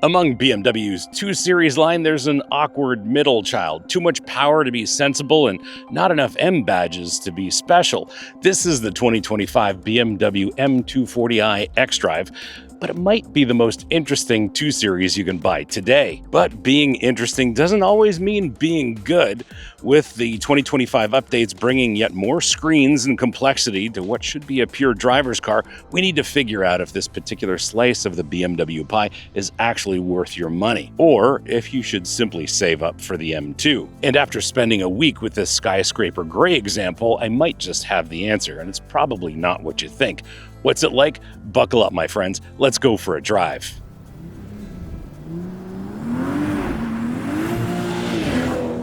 Among BMW's 2 Series line, there's an awkward middle child. Too much power to be sensible and not enough M badges to be special. This is the 2025 BMW M240i xDrive, but it might be the most interesting 2 Series you can buy today. But being interesting doesn't always mean being good. With the 2025 updates bringing yet more screens and complexity to what should be a pure driver's car, we need to figure out if this particular slice of the BMW pie is actually worth your money, or if you should simply save up for the M2. And after spending a week with this Skyscraper gray example, I might just have the answer, and it's probably not what you think. What's it like? Buckle up, my friends. Let's go for a drive.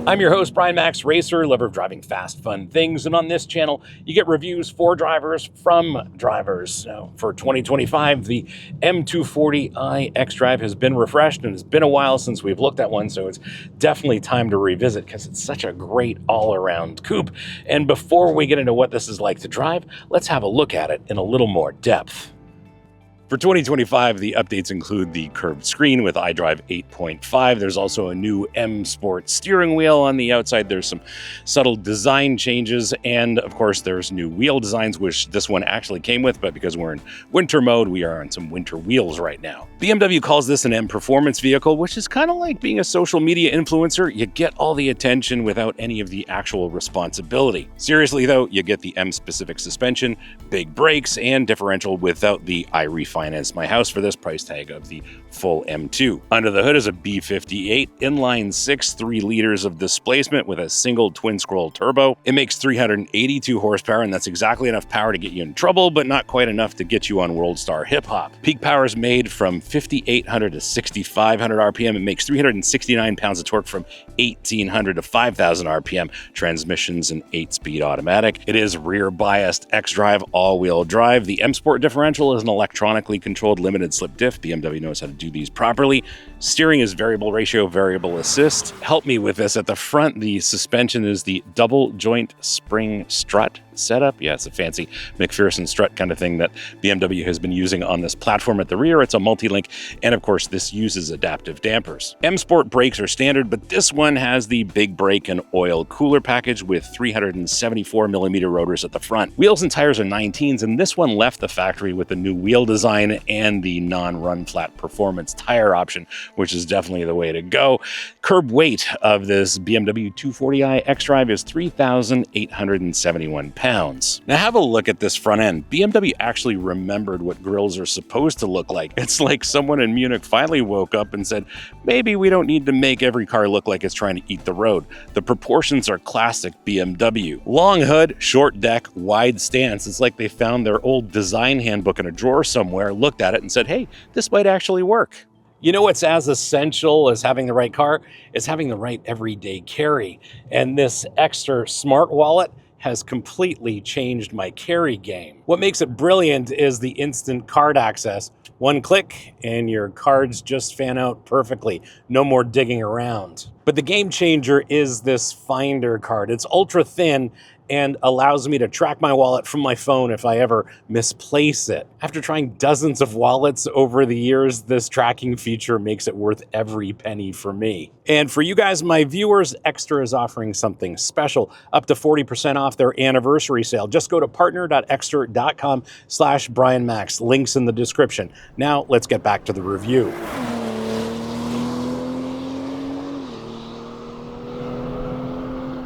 I'm your host, Brian Makse, racer, lover of driving fast, fun things, and on this channel, you get reviews for drivers from drivers. Now, for 2025, the M240i xDrive has been refreshed, and it's been a while since we've looked at one, so it's definitely time to revisit because it's such a great all-around coupe. And before we get into what this is like to drive, let's have a look at it in a little more depth. For 2025, the updates include the curved screen with iDrive 8.5. There's also a new M Sport steering wheel on the outside. There's some subtle design changes, and of course, there's new wheel designs, which this one actually came with, but because we're in winter mode, we are on some winter wheels right now. BMW calls this an M performance vehicle, which is kind of like being a social media influencer. You get all the attention without any of the actual responsibility. Seriously though, you get the M-specific suspension, big brakes, and differential without the I refinanced my house for this price tag of the full M2. Under the hood is a B58 inline 6, 3 liters of displacement with a single twin scroll turbo. It makes 382 horsepower, and that's exactly enough power to get you in trouble, but not quite enough to get you on world star hip hop. Peak power is made from 5,800 to 6,500 RPM. It makes 369 pounds of torque from 1,800 to 5,000 RPM. Transmission's an 8-speed automatic. It is rear biased xDrive all-wheel drive. The M Sport differential is an electronically controlled limited slip diff. BMW knows how to do these properly. Steering is variable ratio, variable assist. Help me with this. At the front, the suspension is the double joint spring strut setup. Yeah, it's a fancy McPherson strut kind of thing that BMW has been using on this platform. At the rear, it's a multi-link, and of course, this uses adaptive dampers. M Sport brakes are standard, but this one has the big brake and oil cooler package with 374 millimeter rotors at the front. Wheels and tires are 19s, and this one left the factory with the new wheel design and the non-run flat performance tire option, which is definitely the way to go. Curb weight of this BMW 240i xDrive is 3,871 pounds. Now have a look at this front end. BMW actually remembered what grills are supposed to look like. It's like someone in Munich finally woke up and said, maybe we don't need to make every car look like it's trying to eat the road. The proportions are classic BMW. Long hood, short deck, wide stance. It's like they found their old design handbook in a drawer somewhere, looked at it and said, hey, this might actually work. You know what's as essential as having the right car is having the right everyday carry. And this extra smart wallet has completely changed my carry game. What makes it brilliant is the instant card access. One click and your cards just fan out perfectly. No more digging around. But the game changer is this Finder card. It's ultra thin and allows me to track my wallet from my phone if I ever misplace it. After trying dozens of wallets over the years, this tracking feature makes it worth every penny for me. And for you guys, my viewers, Extra is offering something special, up to 40% off their anniversary sale. Just go to partner.extra.com/Brian Makse. Links in the description. Now let's get back to the review.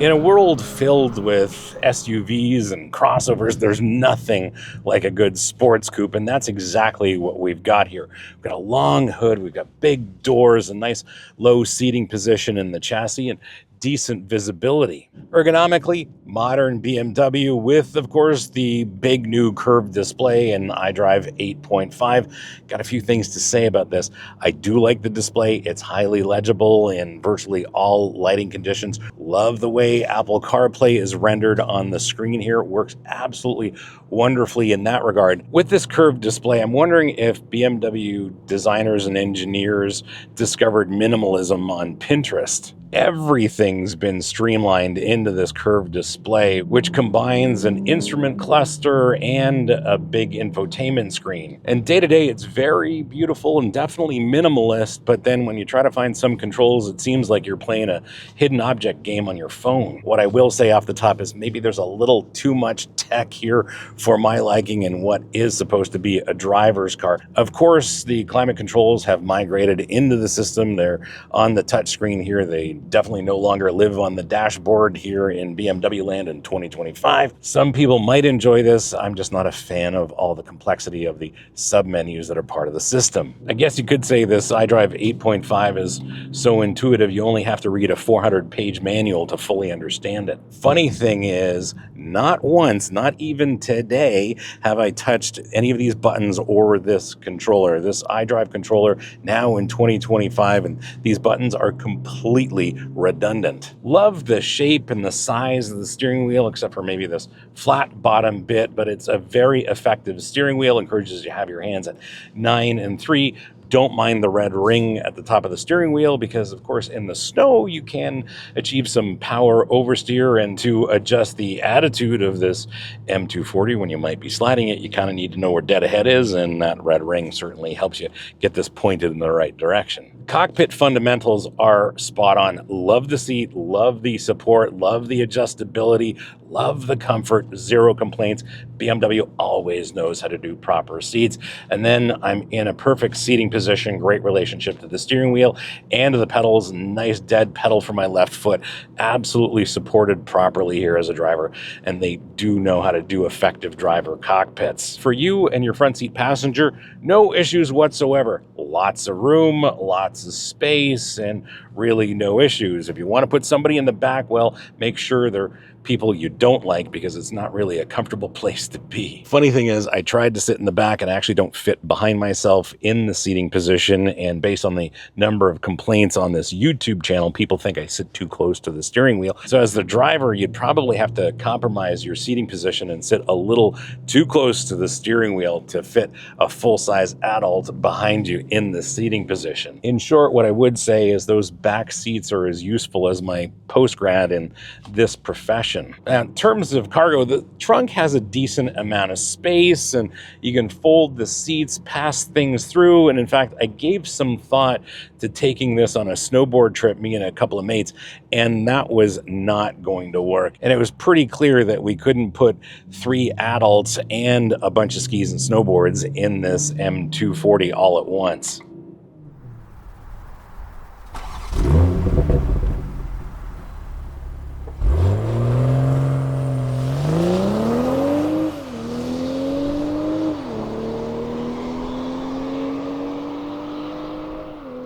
In a world filled with SUVs and crossovers, there's nothing like a good sports coupe, and that's exactly what we've got here. We've got a long hood, we've got big doors, a nice low seating position in the chassis, and decent visibility. Ergonomically, modern BMW with, of course, the big new curved display and iDrive 8.5. Got a few things to say about this. I do like the display. It's highly legible in virtually all lighting conditions. Love the way Apple CarPlay is rendered on the screen here. It works absolutely wonderfully in that regard. With this curved display, I'm wondering if BMW designers and engineers discovered minimalism on Pinterest. Everything's been streamlined into this curved display, which combines an instrument cluster and a big infotainment screen. And day to day, it's very beautiful and definitely minimalist, but then when you try to find some controls, it seems like you're playing a hidden object game on your phone. What I will say off the top is maybe there's a little too much tech here for my liking in what is supposed to be a driver's car. Of course, the climate controls have migrated into the system. They're on the touchscreen here. They definitely no longer live on the dashboard here in BMW land in 2025. Some people might enjoy this. I'm just not a fan of all the complexity of the sub-menus that are part of the system. I guess you could say this iDrive 8.5 is so intuitive you only have to read a 400-page manual to fully understand it. Funny thing is, not once, not even today, have I touched any of these buttons or this controller, this iDrive controller now in 2025, and these buttons are completely redundant. Love the shape and the size of the steering wheel, except for maybe this flat bottom bit, but it's a very effective steering wheel. Encourages you to have your hands at 9 and 3. Don't mind the red ring at the top of the steering wheel because, of course, in the snow, you can achieve some power oversteer, and to adjust the attitude of this M240 when you might be sliding it, you kind of need to know where dead ahead is, and that red ring certainly helps you get this pointed in the right direction. Cockpit fundamentals are spot on. Love the seat, love the support, love the adjustability, love the comfort, zero complaints. BMW always knows how to do proper seats. And then I'm in a perfect seating position, great relationship to the steering wheel and to the pedals, nice dead pedal for my left foot, absolutely supported properly here as a driver. And they do know how to do effective driver cockpits. For you and your front seat passenger, no issues whatsoever. Lots of room, lots of space, and really no issues. If you want to put somebody in the back, well, make sure they're people you don't like because it's not really a comfortable place to be. Funny thing is, I tried to sit in the back and I actually don't fit behind myself in the seating position, and based on the number of complaints on this YouTube channel, people think I sit too close to the steering wheel. So as the driver, you'd probably have to compromise your seating position and sit a little too close to the steering wheel to fit a full-size adult behind you in the seating position. In short, what I would say is those back seats are as useful as my post-grad in this profession. Now, in terms of cargo, the trunk has a decent amount of space and you can fold the seats, pass things through. And in fact, I gave some thought to taking this on a snowboard trip, me and a couple of mates, and that was not going to work. And it was pretty clear that we couldn't put 3 adults and a bunch of skis and snowboards in this M240 all at once.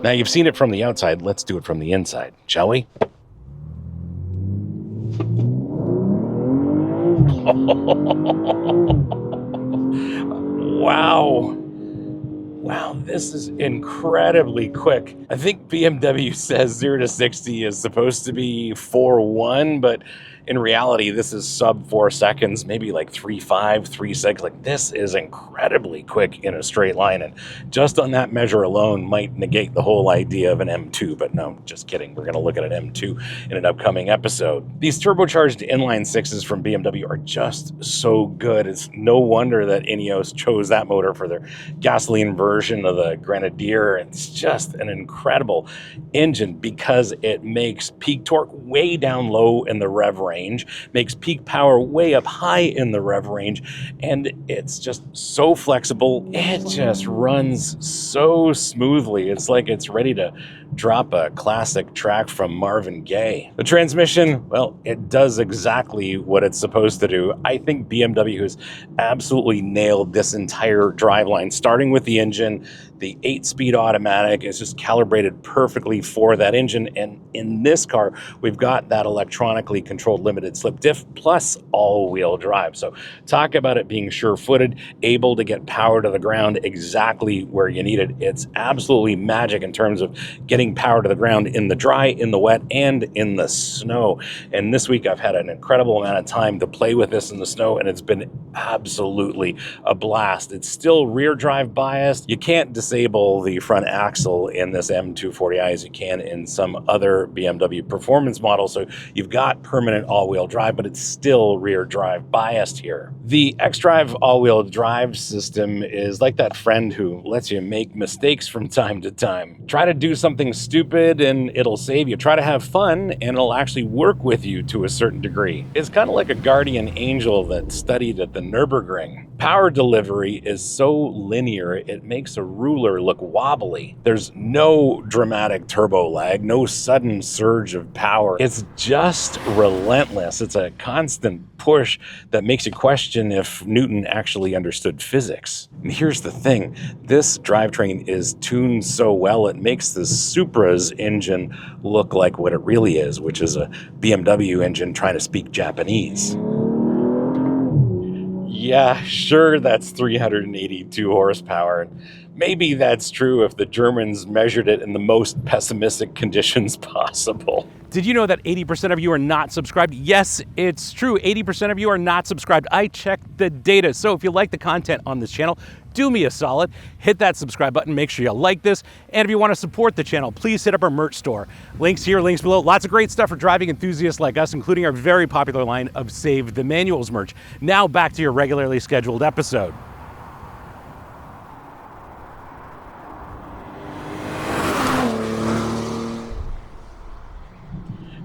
Now, you've seen it from the outside. Let's do it from the inside, shall we? Wow. Wow, this is incredibly quick. I think BMW says 0 to 60 is supposed to be 4.1, but in reality, this is sub 4 seconds, maybe like 3.5, 3.6. Like, this is incredibly quick in a straight line. And just on that measure alone might negate the whole idea of an M2. But no, just kidding. We're going to look at an M2 in an upcoming episode. These turbocharged inline 6s from BMW are just so good. It's no wonder that Ineos chose that motor for their gasoline version of the Grenadier. It's just an incredible engine because it makes peak torque way down low in the rev range, makes peak power way up high in the rev range, and it's just so flexible. It just runs so smoothly. It's like it's ready to drop a classic track from Marvin Gaye. The transmission, well, it does exactly what it's supposed to do. I think BMW has absolutely nailed this entire driveline, starting with the engine. The 8-speed automatic is just calibrated perfectly for that engine. And in this car, we've got that electronically controlled limited slip diff plus all-wheel drive. So talk about it being sure-footed, able to get power to the ground exactly where you need it. It's absolutely magic in terms of getting power to the ground in the dry, in the wet, and in the snow. And this week, I've had an incredible amount of time to play with this in the snow, and it's been absolutely a blast. It's still rear drive biased. You can't disable disable the front axle in this M240i as you can in some other BMW performance models. So you've got permanent all-wheel drive, but it's still rear drive biased here. The xDrive all-wheel drive system is like that friend who lets you make mistakes from time to time. Try to do something stupid and it'll save you. Try to have fun and it'll actually work with you to a certain degree. It's kind of like a guardian angel that studied at the Nürburgring. Power delivery is so linear, it makes a ruler look wobbly. There's no dramatic turbo lag, no sudden surge of power. It's just relentless. It's a constant push that makes you question if Newton actually understood physics. And here's the thing, this drivetrain is tuned so well, it makes the Supra's engine look like what it really is, which is a BMW engine trying to speak Japanese. Yeah, sure, that's 382 horsepower. And maybe that's true if the Germans measured it in the most pessimistic conditions possible. Did you know that 80% of you are not subscribed? Yes, it's true. 80% of you are not subscribed. I checked the data. So if you like the content on this channel, do me a solid, hit that subscribe button, make sure you like this. And if you want to support the channel, please hit up our merch store. Links here, links below. Lots of great stuff for driving enthusiasts like us, including our very popular line of Save the Manuals merch. Now back to your regularly scheduled episode.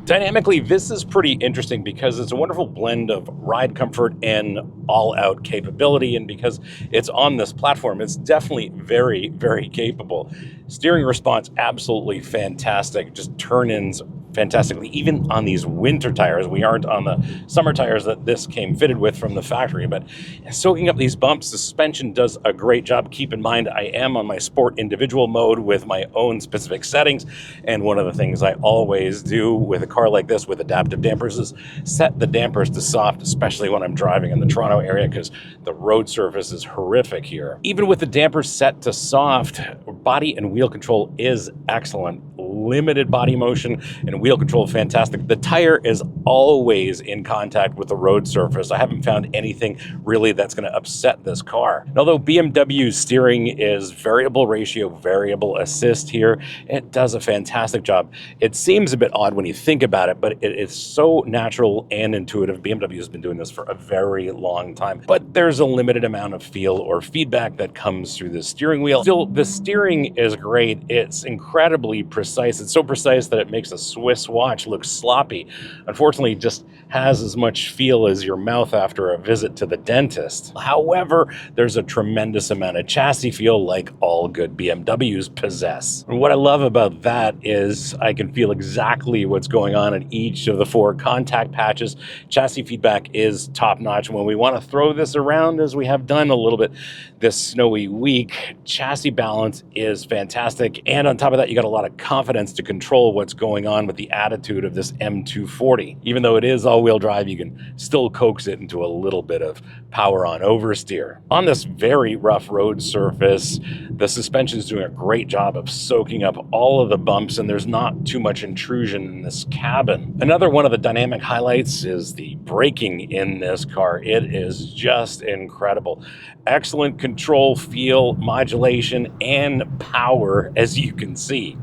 Dynamically, this is pretty interesting because it's a wonderful blend of ride comfort and all-out capability, and because it's on this platform, it's definitely very, very capable. Steering response, absolutely fantastic. Just turn-ins fantastically, even on these winter tires. We aren't on the summer tires that this came fitted with from the factory, but soaking up these bumps, the suspension does a great job. Keep in mind, I am on my sport individual mode with my own specific settings, and one of the things I always do with a car like this with adaptive dampers is set the dampers to soft, especially when I'm driving in the Toronto area because the road surface is horrific here. Even with the dampers set to soft, body and wheel control is excellent. Limited body motion and wheel control fantastic. The tire is always in contact with the road surface. I haven't found anything really that's going to upset this car. And although BMW's steering is variable ratio, variable assist here, it does a fantastic job. It seems a bit odd when you think about it, but it is so natural and intuitive. BMW has been doing this for a very long time, but there's a limited amount of feel or feedback that comes through the steering wheel. Still, the steering is great. It's incredibly precise. It's so precise that it makes a Swiss watch look sloppy. Unfortunately, it just has as much feel as your mouth after a visit to the dentist. However, there's a tremendous amount of chassis feel like all good BMWs possess. And what I love about that is I can feel exactly what's going on in each of the 4 contact patches. Chassis feedback is top-notch. When we want to throw this around, as we have done a little bit this snowy week, chassis balance is fantastic. And on top of that, you got a lot of confidence to control what's going on with the attitude of this M240. Even though it is all-wheel drive, you can still coax it into a little bit of power on oversteer. On this very rough road surface, the suspension is doing a great job of soaking up all of the bumps, and there's not too much intrusion in this cabin. Another one of the dynamic highlights is the braking in this car. It is just incredible. Excellent control, feel, modulation, and power, as you can see.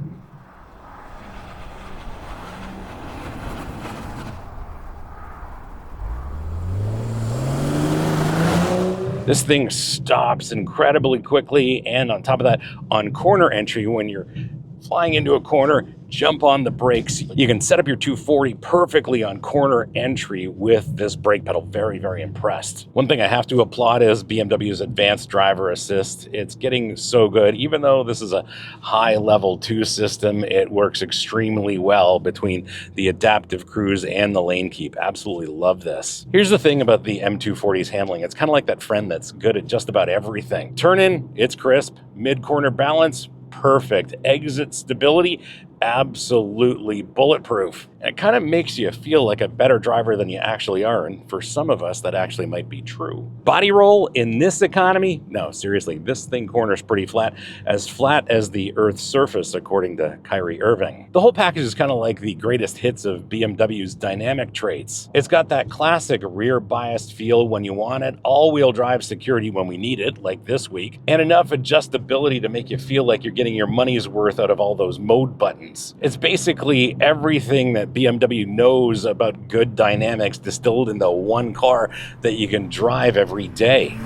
This thing stops incredibly quickly, and on top of that, on corner entry, when you're flying into a corner, jump on the brakes. You can set up your 240 perfectly on corner entry with this brake pedal. Very, very impressed. One thing I have to applaud is BMW's advanced driver assist. It's getting so good. Even though this is a high level 2 system, it works extremely well between the adaptive cruise and the lane keep. Absolutely love this. Here's the thing about the M240's handling. It's kind of like that friend that's good at just about everything. Turn in, it's crisp. Mid-corner balance, perfect. Exit stability, absolutely bulletproof. And it kind of makes you feel like a better driver than you actually are, and for some of us, that actually might be true. Body roll in this economy? No, seriously, this thing corners pretty flat as the Earth's surface, according to Kyrie Irving. The whole package is kind of like the greatest hits of BMW's dynamic traits. It's got that classic rear-biased feel when you want it, all-wheel drive security when we need it, like this week, and enough adjustability to make you feel like you're getting your money's worth out of all those mode buttons. It's basically everything that BMW knows about good dynamics distilled into one car that you can drive every day.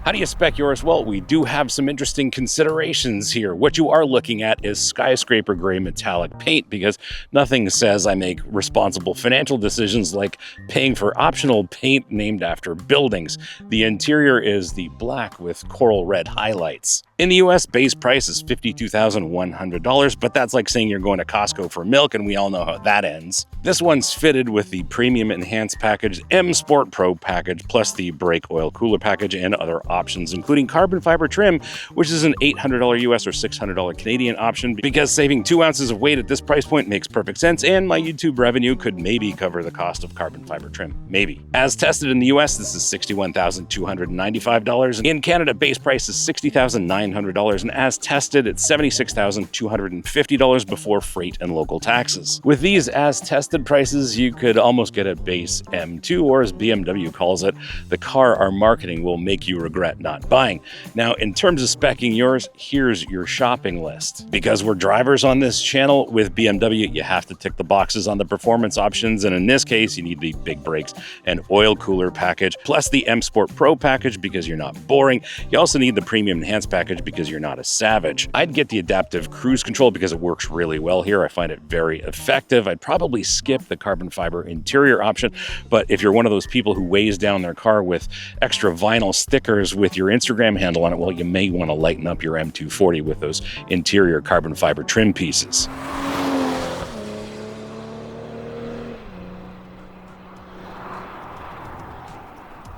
How do you spec yours? Well, we do have some interesting considerations here. What you are looking at is Skyscraper gray metallic paint, because nothing says I make responsible financial decisions like paying for optional paint named after buildings. The interior is the black with coral red highlights. In the US, base price is $52,100, but that's like saying you're going to Costco for milk, and we all know how that ends. This one's fitted with the Premium Enhanced Package M Sport Pro package, plus the brake oil cooler package and other options, including carbon fiber trim, which is an $800 US or $600 Canadian option, because saving 2 ounces of weight at this price point makes perfect sense, and my YouTube revenue could maybe cover the cost of carbon fiber trim. Maybe. As tested in the US, this is $61,295. In Canada, base price is $60,900, and as tested, it's $76,250 before freight and local taxes. With these as tested prices, you could almost get a base M2, or as BMW calls it, the car our marketing will make you regret not buying. Now, in terms of speccing yours, here's your shopping list. Because we're drivers on this channel, with BMW, you have to tick the boxes on the performance options, and in this case, you need the big brakes and oil cooler package, plus the M Sport Pro package because you're not boring. You also need the Premium Enhanced package because you're not a savage. I'd get the adaptive cruise control because it works really well here. I find it very effective. I'd probably skip the carbon fiber interior option, but if you're one of those people who weighs down their car with extra vinyl stickers with your Instagram handle on it, well, you may want to lighten up your M240 with those interior carbon fiber trim pieces.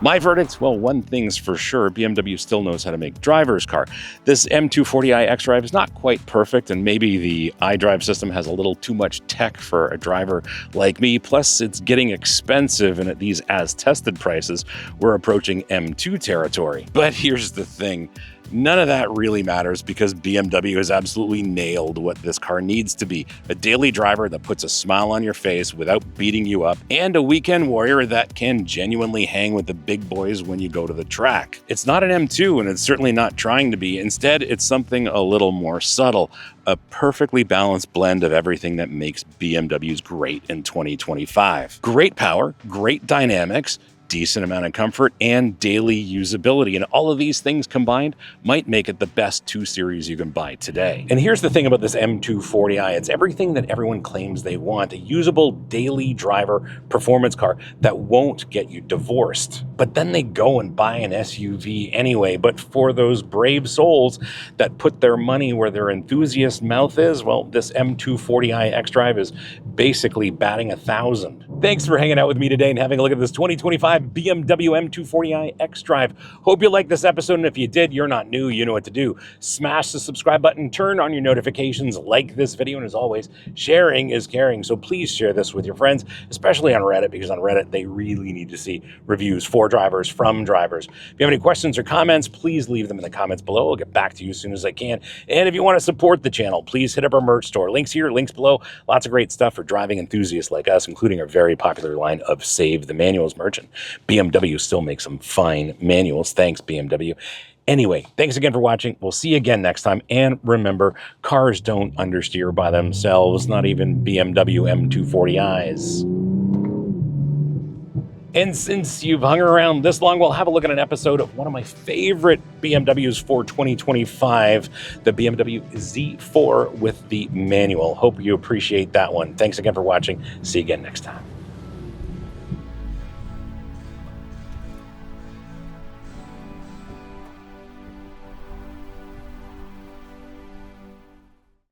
My verdict? Well, one thing's for sure, BMW still knows how to make driver's car. This M240i xDrive is not quite perfect, and maybe the iDrive system has a little too much tech for a driver like me, plus it's getting expensive, and at these as-tested prices, we're approaching M2 territory. But here's the thing. None of that really matters, because BMW has absolutely nailed what this car needs to be: a daily driver that puts a smile on your face without beating you up, and a weekend warrior that can genuinely hang with the big boys when you go to the track. It's not an M2, and it's certainly not trying to be. Instead, it's something a little more subtle, a perfectly balanced blend of everything that makes BMWs great in 2025. Great power, great dynamics, decent amount of comfort, and daily usability. And all of these things combined might make it the best 2 Series you can buy today. And here's the thing about this M240i. It's everything that everyone claims they want: a usable daily driver performance car that won't get you divorced. But then they go and buy an SUV anyway. But for those brave souls that put their money where their enthusiast mouth is, well, this M240i xDrive is basically batting 1,000. Thanks for hanging out with me today and having a look at this 2025 BMW M240i xDrive. Hope you liked this episode, and if you did, you're not new, you know what to do. Smash the subscribe button, turn on your notifications, like this video, and as always, sharing is caring. So please share this with your friends, especially on Reddit, because on Reddit, they really need to see reviews for drivers from drivers. If you have any questions or comments, please leave them in the comments below. I'll get back to you as soon as I can. And if you want to support the channel, please hit up our merch store. Links here, links below. Lots of great stuff for driving enthusiasts like us, including our very popular line of Save the Manuals merchant. BMW still makes some fine manuals. Thanks, BMW. Anyway, thanks again for watching. We'll see you again next time. And remember, cars don't understeer by themselves, not even BMW M240i's. And since you've hung around this long, we'll have a look at an episode of one of my favorite BMWs for 2025, the BMW Z4 with the manual. Hope you appreciate that one. Thanks again for watching. See you again next time.